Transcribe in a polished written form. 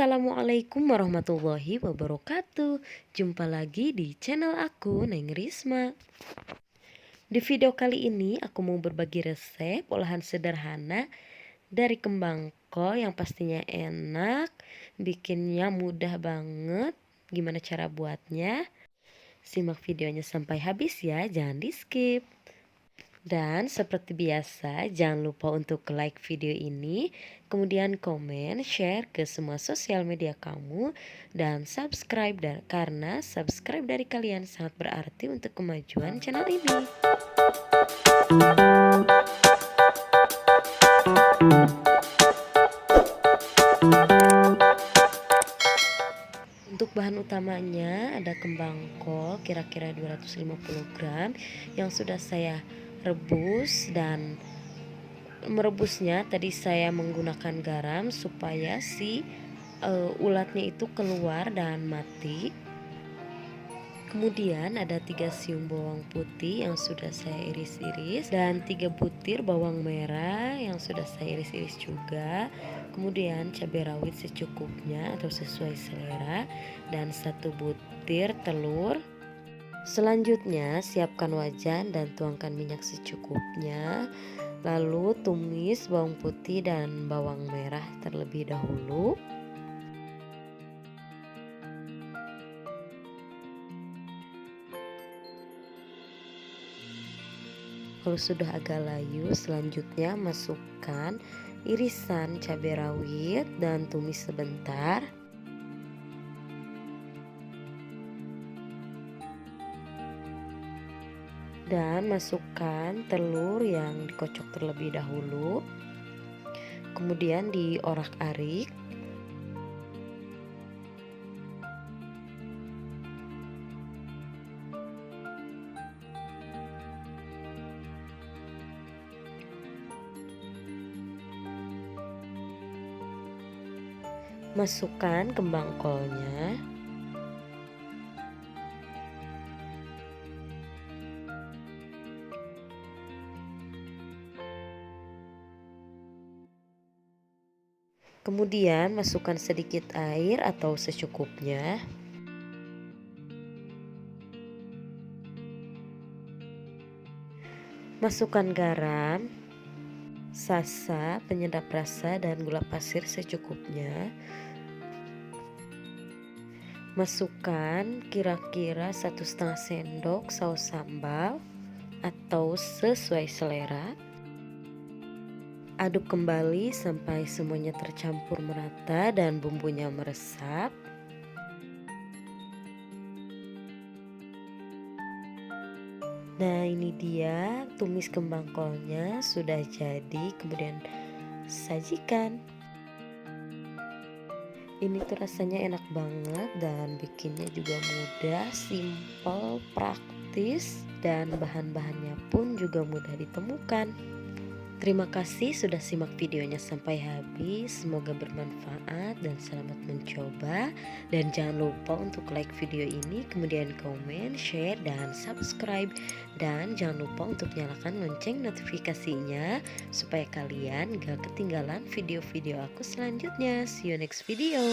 Assalamualaikum warahmatullahi wabarakatuh. Jumpa lagi di channel aku, Neng Risma. Di video kali ini aku mau berbagi resep olahan sederhana dari kembang kol yang pastinya enak, bikinnya mudah banget. Gimana cara buatnya? Simak videonya sampai habis ya, jangan di skip. Dan seperti biasa, jangan lupa untuk like video ini, kemudian komen, share ke semua sosial media kamu, dan subscribe karena subscribe dari kalian sangat berarti untuk kemajuan channel ini. Untuk bahan utamanya ada kembang kol kira-kira 250 gram yang sudah saya rebus, dan merebusnya tadi saya menggunakan garam supaya si ulatnya itu keluar dan mati. Kemudian ada 3 siung bawang putih yang sudah saya iris-iris dan 3 butir bawang merah yang sudah saya iris-iris juga. Kemudian cabai rawit secukupnya atau sesuai selera dan 1 butir telur. Selanjutnya siapkan wajan dan tuangkan minyak secukupnya. Lalu tumis bawang putih dan bawang merah terlebih dahulu. Kalau sudah agak layu, selanjutnya masukkan irisan cabai rawit dan tumis sebentar. Dan masukkan telur yang dikocok terlebih dahulu. Kemudian diorak-arik. Masukkan kembang kolnya. Kemudian masukkan sedikit air atau secukupnya. Masukkan garam, sasa, penyedap rasa, dan gula pasir secukupnya. Masukkan kira-kira 1,5 sendok saus sambal atau sesuai selera. Aduk kembali sampai semuanya tercampur merata dan bumbunya meresap. Nah, ini dia tumis kembang kolnya sudah jadi, kemudian sajikan. Ini tuh rasanya enak banget dan bikinnya juga mudah, simple, praktis, dan bahan-bahannya pun juga mudah ditemukan. Terima kasih sudah simak videonya sampai habis. Semoga bermanfaat dan selamat mencoba. Dan jangan lupa untuk like video ini, kemudian komen, share, dan subscribe. Dan jangan lupa untuk nyalakan lonceng notifikasinya supaya kalian gak ketinggalan video-video aku selanjutnya. See you next video.